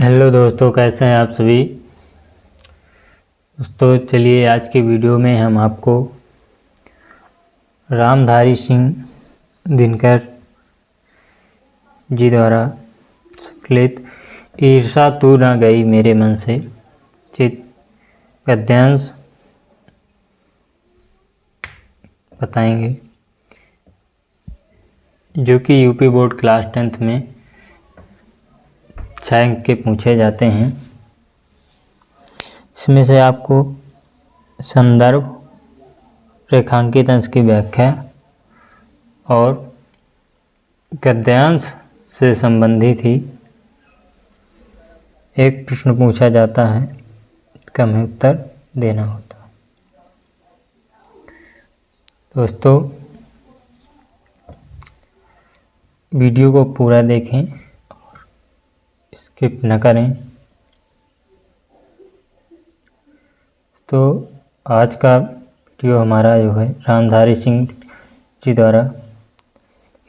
Hello दोस्तों, कैसे हैं आप सभी। दोस्तों चलिए आज की वीडियो में हम आपको रामधारी सिंह दिनकर जी द्वारा संकलित ईर्षा तू न गई मेरे मन से चित गद्यांश बताएंगे, जो कि यूपी बोर्ड क्लास 10th में 6 अंक के पूछे जाते हैं। इसमें से आपको संदर्भ, रेखांकित अंश की व्याख्या और गद्यांश से संबंधित ही एक प्रश्न पूछा जाता है, इसका हमें उत्तर देना होता है। दोस्तों वीडियो को पूरा देखें, स्किप न करें। तो आज का वीडियो हमारा जो है रामधारी सिंह जी द्वारा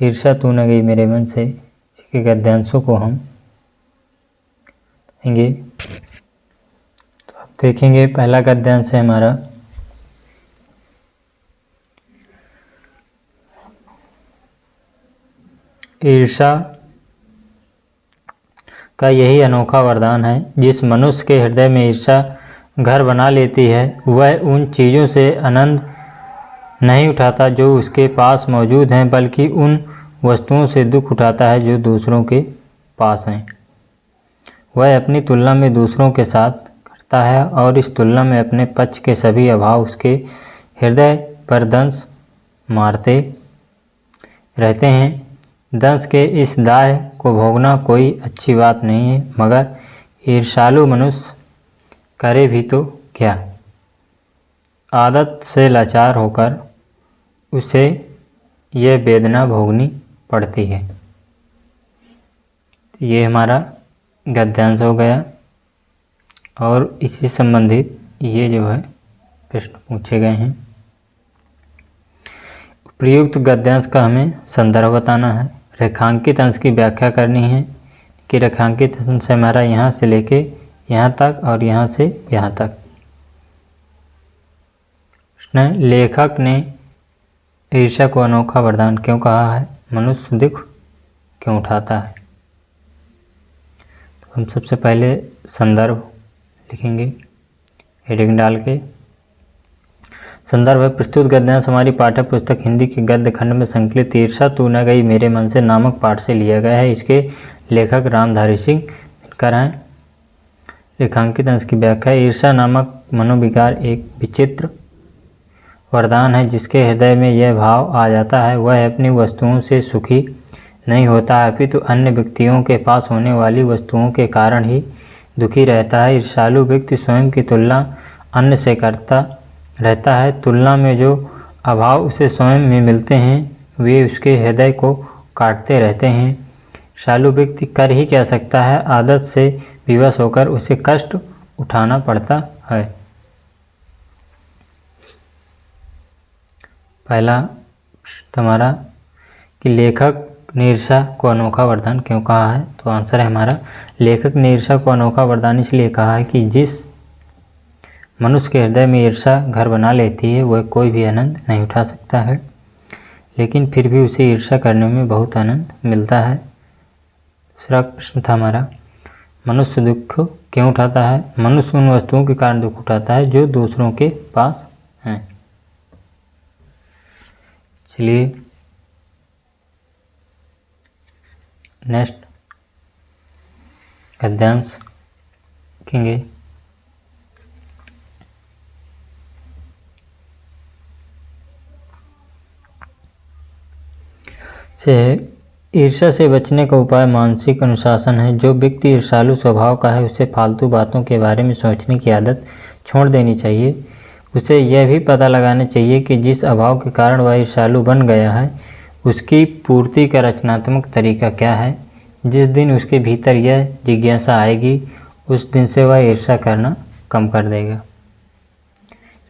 ईर्षा तू न गई मेरे मन से के गद्यांशों को हम देखेंगे। तो आप देखेंगे पहला गद्यांश है हमारा ईर्षा का यही अनोखा वरदान है, जिस मनुष्य के हृदय में ईर्षा घर बना लेती है वह उन चीज़ों से आनंद नहीं उठाता जो उसके पास मौजूद हैं, बल्कि उन वस्तुओं से दुख उठाता है जो दूसरों के पास हैं। वह अपनी तुलना में दूसरों के साथ करता है और इस तुलना में अपने पक्ष के सभी अभाव उसके हृदय पर दंश मारते रहते हैं। दंश के इस दाह को भोगना कोई अच्छी बात नहीं है, मगर ईर्षालु मनुष्य करे भी तो क्या, आदत से लाचार होकर उसे यह वेदना भोगनी पड़ती है। तो ये हमारा गद्यांश हो गया और इसी संबंधित ये जो है प्रश्न पूछे गए हैं। प्रयुक्त गद्यांश का हमें संदर्भ बताना है, रेखांकित अंश की व्याख्या करनी है कि रेखांकित अंश हमारा यहाँ से लेके यहाँ तक और यहाँ से यहाँ तक। प्रश्न, लेखक ने ईर्ष्या को अनोखा वरदान क्यों कहा है, मनुष्य दुख क्यों उठाता है। तो हम सबसे पहले संदर्भ लिखेंगे हेडिंग डाल के। संदर्भ है प्रस्तुत गद्यांश हमारी पाठ्य पुस्तक हिंदी के गद्य खंड में संकलित ईर्षा तू न गई मेरे मन से नामक पाठ से लिया गया है। इसके लेखक रामधारी सिंह दिनकर हैं। रेखांकित अंश की व्याख्या, ईर्षा नामक मनोविकार एक विचित्र वरदान है, जिसके हृदय में यह भाव आ जाता है वह अपनी वस्तुओं से सुखी नहीं होता है, अपितु अन्य व्यक्तियों के पास होने वाली वस्तुओं के कारण ही दुखी रहता है। ईर्षालु व्यक्ति स्वयं की तुलना अन्य से करता रहता है, तुलना में जो अभाव उसे स्वयं में मिलते हैं वे उसके हृदय को काटते रहते हैं। ईर्षालु व्यक्ति कर ही क्या सकता है, आदत से विवश होकर उसे कष्ट उठाना पड़ता है। पहला हमारा कि लेखक ने ईर्षा को अनोखा वरदान क्यों कहा है, तो आंसर है हमारा लेखक ने ईर्षा को अनोखा वरदान इसलिए कहा है कि जिस मनुष्य के हृदय में ईर्षा घर बना लेती है वह कोई भी आनंद नहीं उठा सकता है, लेकिन फिर भी उसे ईर्षा करने में बहुत आनंद मिलता है। दूसरा प्रश्न था हमारा मनुष्य दुख क्यों उठाता है, मनुष्य उन वस्तुओं के कारण दुख उठाता है जो दूसरों के पास हैं। चलिए नेक्स्ट गद्यांश लिखेंगे। ईर्ष्या से बचने का उपाय मानसिक अनुशासन है। जो व्यक्ति ईर्षालु स्वभाव का है उसे फालतू बातों के बारे में सोचने की आदत छोड़ देनी चाहिए। उसे यह भी पता लगाना चाहिए कि जिस अभाव के कारण वह ईर्षालु बन गया है उसकी पूर्ति का रचनात्मक तरीका क्या है। जिस दिन उसके भीतर यह जिज्ञासा आएगी उस दिन से वह ईर्षा करना कम कर देगा।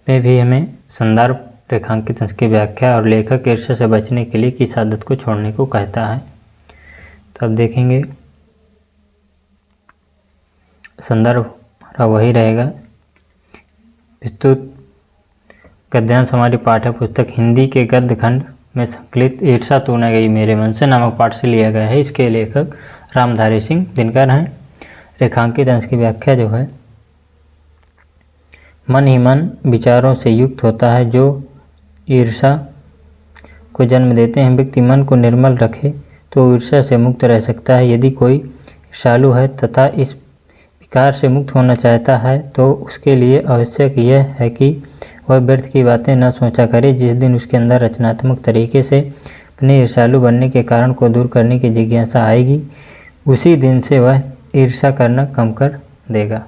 इसमें भी हमें संदर्भ, रेखांकित अंश की व्याख्या और लेखक ईर्ष्या से बचने के लिए किस आदत को छोड़ने को कहता है। तो अब देखेंगे संदर्भ हमारा वही रहेगा। प्रस्तुत गद्यांश हमारी पाठ्य पुस्तक हिंदी के गद्य खंड में संकलित ईर्षा तू न गई मेरे मन से नामक पाठ से लिया गया है। इसके लेखक रामधारी सिंह दिनकर हैं। रेखांकित अंश की व्याख्या जो है, मन ही मन विचारों से युक्त होता है जो ईर्षा को जन्म देते हैं। व्यक्ति मन को निर्मल रखे तो ईर्षा से मुक्त रह सकता है। यदि कोई ईर्षालु है तथा इस विकार से मुक्त होना चाहता है तो उसके लिए आवश्यक यह है कि वह व्यर्थ की बातें न सोचा करे। जिस दिन उसके अंदर रचनात्मक तरीके से अपने ईर्षालु बनने के कारण को दूर करने की जिज्ञासा आएगी, उसी दिन से वह ईर्षा करना कम कर देगा।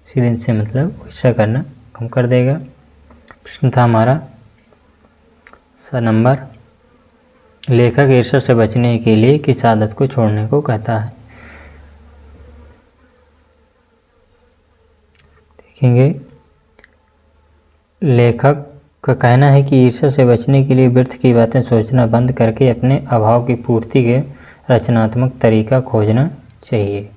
उसी दिन से मतलब ईर्षा करना कम कर देगा। प्रश्न था हमारा नंबर, लेखक ईर्षा से बचने के लिए किस आदत को छोड़ने को कहता है। देखेंगे, लेखक का कहना है कि ईर्षा से बचने के लिए व्यर्थ की बातें सोचना बंद करके अपने अभाव की पूर्ति के रचनात्मक तरीका खोजना चाहिए।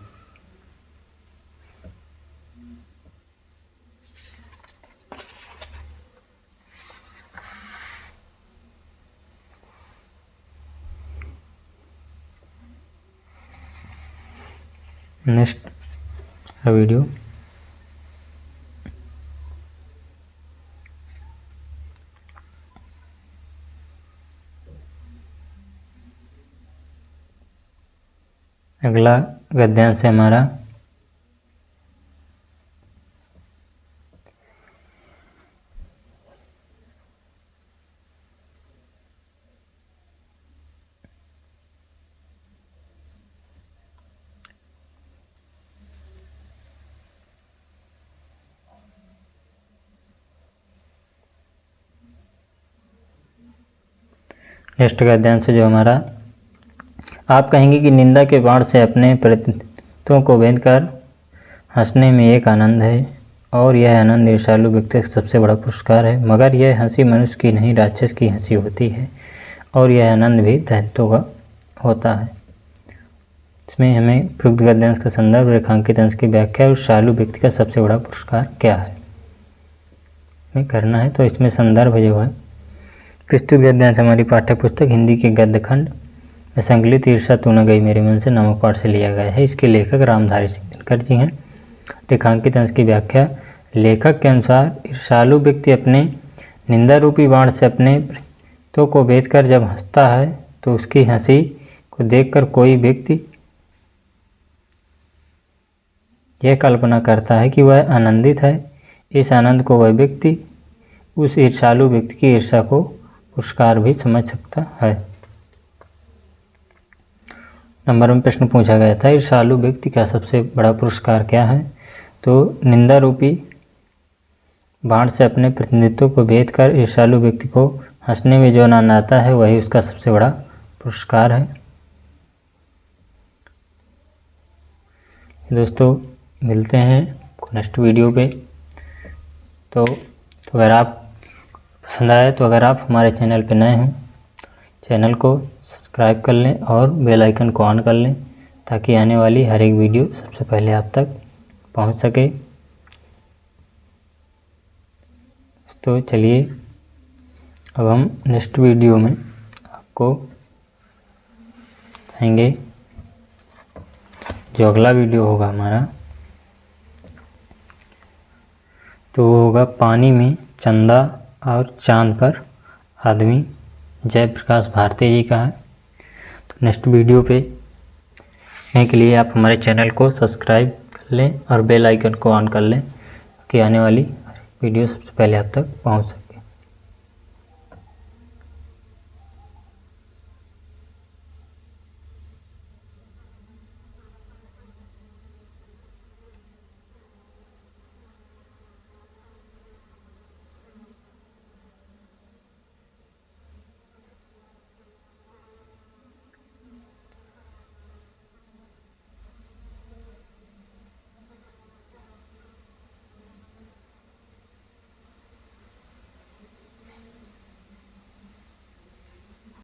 नेक्स्ट वीडियो अगला गद्यांश है हमारा नेक्स्ट गद्यांश जो हमारा, आप कहेंगे कि निंदा के बाण से अपने प्रतित्वों को भेद कर हंसने में एक आनंद है और यह आनंद ईर्षालु व्यक्ति का सबसे बड़ा पुरस्कार है। मगर यह हंसी मनुष्य की नहीं राक्षस की हंसी होती है और यह आनंद भी दैत्यों का होता है। इसमें हमें उपयुक्त गद्यांश का संदर्भ, रेखांकित अंश की व्याख्या और ईर्षालु व्यक्ति का सबसे बड़ा पुरस्कार क्या है हमें करना है। तो इसमें संदर्भ जो है, प्रस्तुत गद्यांश हमारी पाठ्य पुस्तक हिंदी के गद्य खंड में संकलित ईर्षा तू न गई मेरे मन से नामक पाठ से लिया गया है। इसके लेखक रामधारी सिंह दिनकर जी हैं। रेखांकित अंश की व्याख्या, लेखक के अनुसार ईर्षालु व्यक्ति अपने निंदा रूपी बाण से अपने प्रतित्वों को भेद कर जब हंसता है तो उसकी हंसी को देखकर कोई व्यक्ति यह कल्पना करता है कि वह आनंदित है। इस आनंद को वह व्यक्ति उस ईर्षालु व्यक्ति की ईर्षा को पुरस्कार भी समझ सकता है। नंबर में प्रश्न पूछा गया था, ईर्षालु व्यक्ति का सबसे बड़ा पुरस्कार क्या है। तो निंदा रूपी बाण से अपने प्रतिनिधित्व को भेद कर ईर्षालु व्यक्ति को हंसने में जो आनंद आता है वही उसका सबसे बड़ा पुरस्कार है। दोस्तों मिलते हैं नेक्स्ट वीडियो पे। तो अगर आप पसंद आए तो अगर आप हमारे चैनल पे नए हों, चैनल को सब्सक्राइब कर लें और बेल आइकन को ऑन कर लें ताकि आने वाली हर एक वीडियो सबसे पहले आप तक पहुंच सके। तो चलिए अब हम नेक्स्ट वीडियो में आपको दिखाएंगे। जो अगला वीडियो होगा हमारा तो वो होगा पानी में चंदा और चांद पर आदमी, जयप्रकाश भारती जी का है। तो नेक्स्ट वीडियो पे देखने के लिए आप हमारे चैनल को सब्सक्राइब कर लें और बेल आइकन को ऑन कर लें कि आने वाली वीडियो सबसे पहले आप तक पहुंच सके।